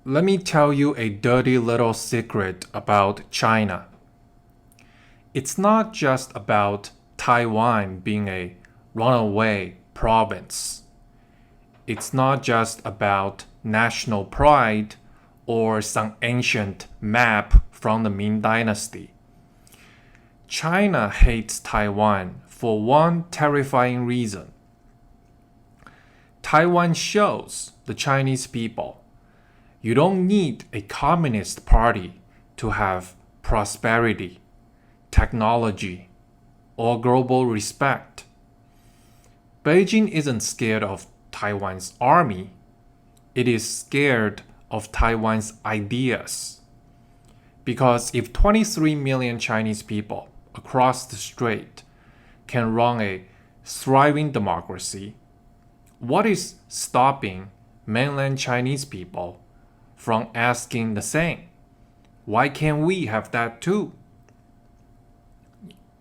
let me tell you a dirty little secret about China. It's not just about Taiwan being a runaway province. It's not just about national pride or some ancient map from the Ming Dynasty. China hates Taiwan for one terrifying reason. Taiwan shows the Chinese people you don't need a communist party to have prosperity, technology, or global respect. Beijing isn't scared of Taiwan's army. It is scared of Taiwan's ideas. Because if 23 million Chinese people across the strait can run a thriving democracy, what is stopping mainland Chinese people from asking the same? Why can't we have that too?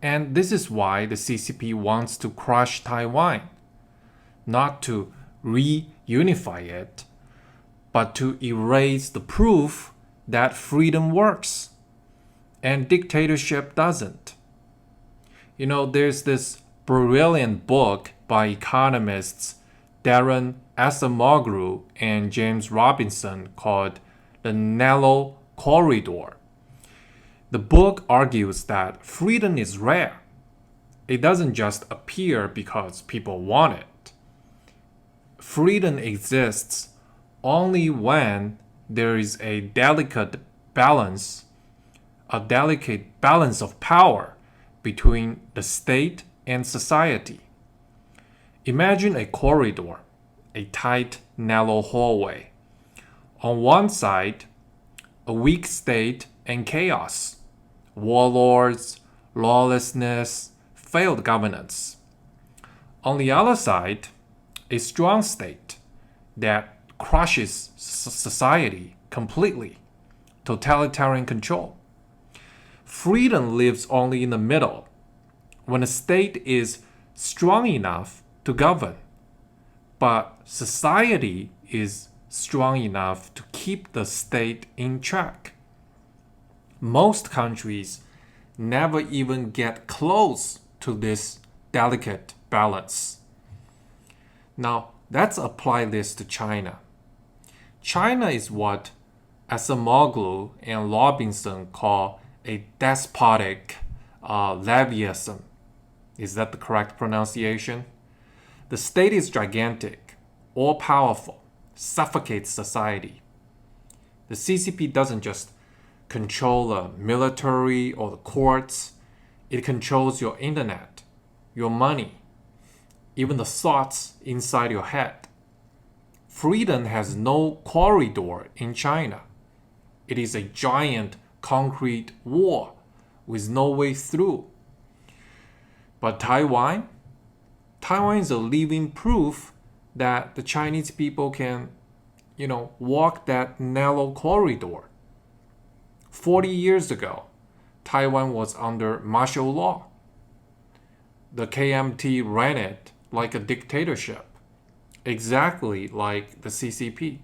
And this is why the CCP wants to crush Taiwan, not to reunify it, but to erase the proof that freedom works and dictatorship doesn't. There's this brilliant book by economists Darren Acemoglu and James Robinson called The Narrow Corridor. The book argues that freedom is rare. It doesn't just appear because people want it. Freedom exists only when there is a delicate balance of power between the state and society. Imagine a corridor, a tight, narrow hallway. On one side, a weak state and chaos, warlords, lawlessness, failed governance. On the other side, a strong state that crushes society completely, totalitarian control. Freedom lives only in the middle, when a state is strong enough to govern, but society is strong enough to keep the state in check. Most countries never even get close to this delicate balance. Now, let's apply this to China. China is what Acemoglu and Robinson call a despotic leviathan. Is that the correct pronunciation? The state is gigantic, all-powerful, suffocates society. The CCP doesn't just control the military or the courts. It controls your internet, your money, even the thoughts inside your head. Freedom has no corridor in China. It is a giant concrete wall with no way through. But Taiwan is a living proof that the Chinese people can, walk that narrow corridor. 40 years ago, Taiwan was under martial law. The KMT ran it like a dictatorship, exactly like the CCP.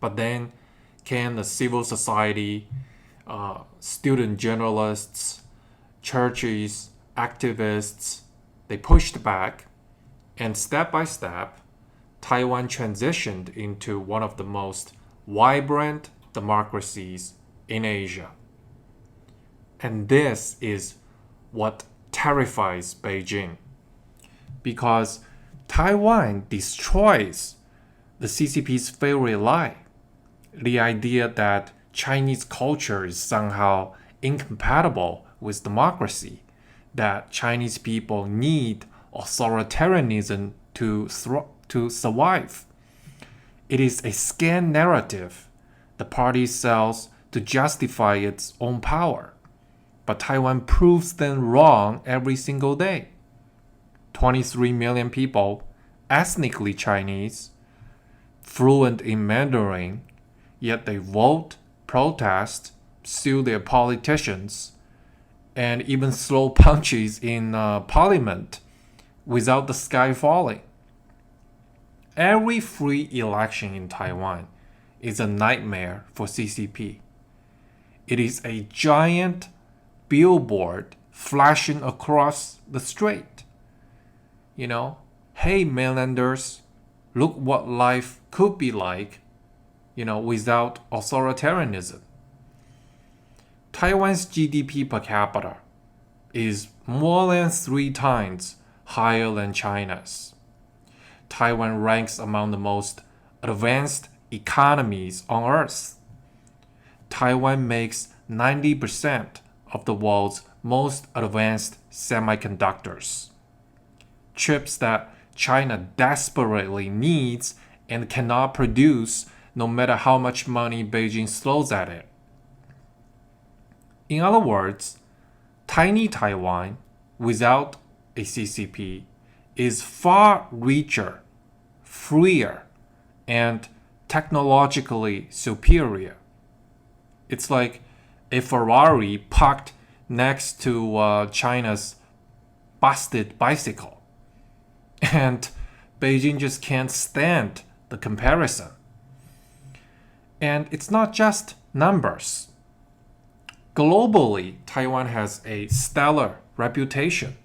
But then came the civil society, student journalists, churches, activists. They pushed back, and step by step, Taiwan transitioned into one of the most vibrant democracies in Asia. And this is what terrifies Beijing, because Taiwan destroys the CCP's favorite lie, the idea that Chinese culture is somehow incompatible with democracy, that Chinese people need authoritarianism to survive. It is a scam narrative the party sells to justify its own power. But Taiwan proves them wrong every single day. 23 million people, ethnically Chinese, fluent in Mandarin, yet they vote, protest, sue their politicians, and even throw punches in parliament without the sky falling. Every free election in Taiwan is a nightmare for CCP. It is a giant billboard flashing across the strait. Hey mainlanders, look what life could be like, without authoritarianism. Taiwan's GDP per capita is more than 3 times higher than China's. Taiwan ranks among the most advanced economies on Earth. Taiwan makes 90% of the world's most advanced semiconductors, chips that China desperately needs and cannot produce no matter how much money Beijing throws at it. In other words, tiny Taiwan without a CCP is far richer, freer, and technologically superior. It's like a Ferrari parked next to China's busted bicycle. And Beijing just can't stand the comparison. And it's not just numbers. Globally, Taiwan has a stellar reputation.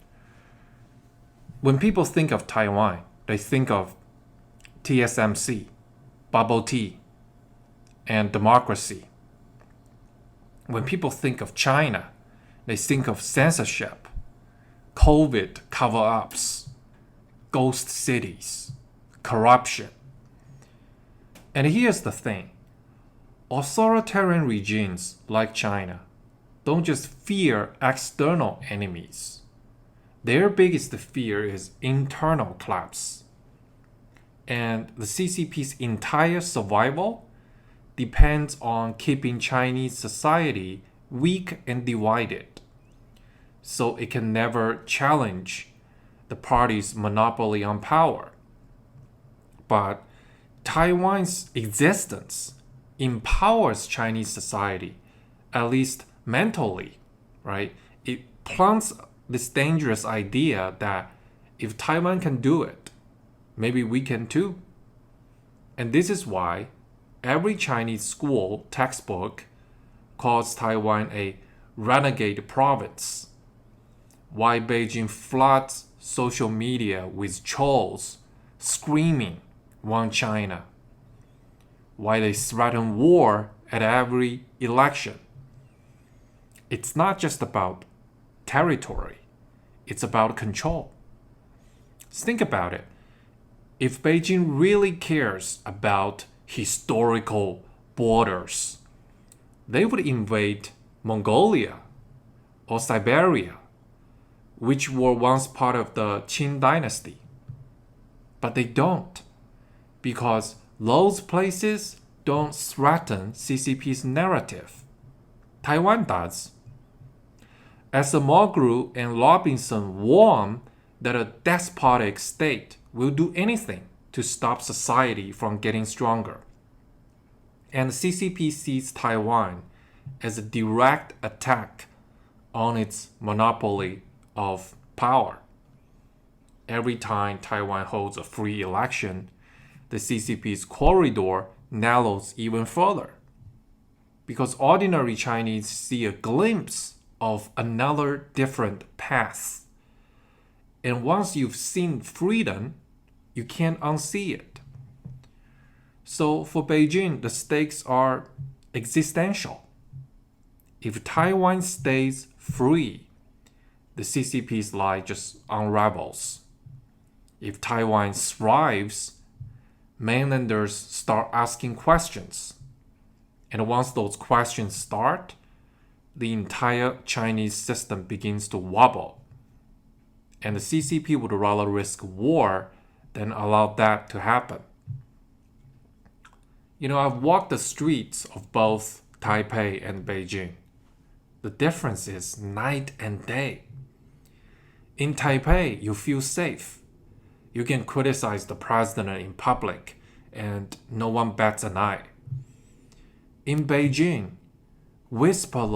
When people think of Taiwan, they think of TSMC, bubble tea, and democracy. When people think of China, they think of censorship, COVID cover-ups, ghost cities, corruption. And here's the thing. Authoritarian regimes like China don't just fear external enemies. Their biggest fear is internal collapse. And the CCP's entire survival depends on keeping Chinese society weak and divided, so it can never challenge the party's monopoly on power. But Taiwan's existence empowers Chinese society, at least mentally, right? It plants this dangerous idea that if Taiwan can do it, maybe we can too. And this is why every Chinese school textbook calls Taiwan a renegade province. Why Beijing floods social media with trolls screaming, "One China." Why they threaten war at every election. It's not just about territory. It's about control. Think about it. If Beijing really cares about historical borders, they would invade Mongolia or Siberia, which were once part of the Qing dynasty. But they don't, because those places don't threaten CCP's narrative. Taiwan does. As Mulgrew and Robinson warn that a despotic state will do anything to stop society from getting stronger. And CCP sees Taiwan as a direct attack on its monopoly of power. Every time Taiwan holds a free election, the CCP's corridor narrows even further, because ordinary Chinese see a glimpse of another different path. And once you've seen freedom, you can't unsee it. So for Beijing, the stakes are existential. If Taiwan stays free, the CCP's lie just unravels. If Taiwan thrives, mainlanders start asking questions. And once those questions start, the entire Chinese system begins to wobble. And the CCP would rather risk war than allow that to happen. I've walked the streets of both Taipei and Beijing. The difference is night and day. In Taipei, you feel safe. You can criticize the president in public and no one bats an eye. In Beijing, whisper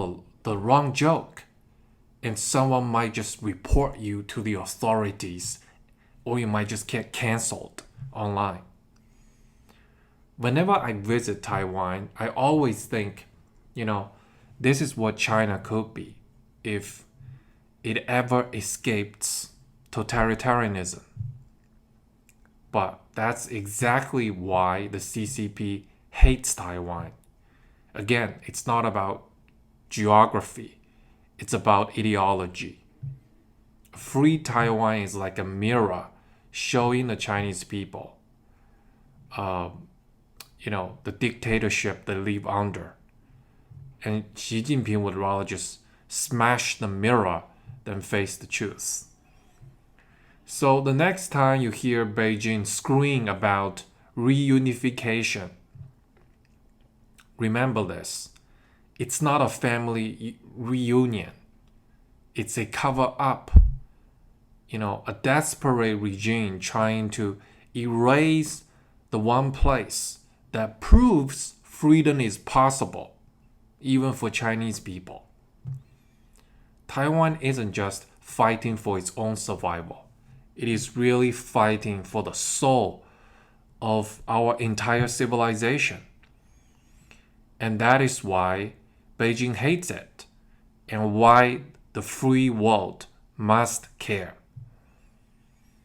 the wrong joke and someone might just report you to the authorities, or you might just get cancelled online. whenever I visit Taiwan, I always think, this is what China could be if it ever escapes totalitarianism. But that's exactly why the CCP hates Taiwan. Again, it's not about geography, it's about ideology. Free Taiwan is like a mirror showing the Chinese people, the dictatorship they live under. And Xi Jinping would rather just smash the mirror than face the truth. So the next time you hear Beijing scream about reunification, remember this. It's not a family reunion. It's a cover-up. A desperate regime trying to erase the one place that proves freedom is possible, even for Chinese people. Taiwan isn't just fighting for its own survival. It is really fighting for the soul of our entire civilization. And that is why Beijing hates it, and why the free world must care.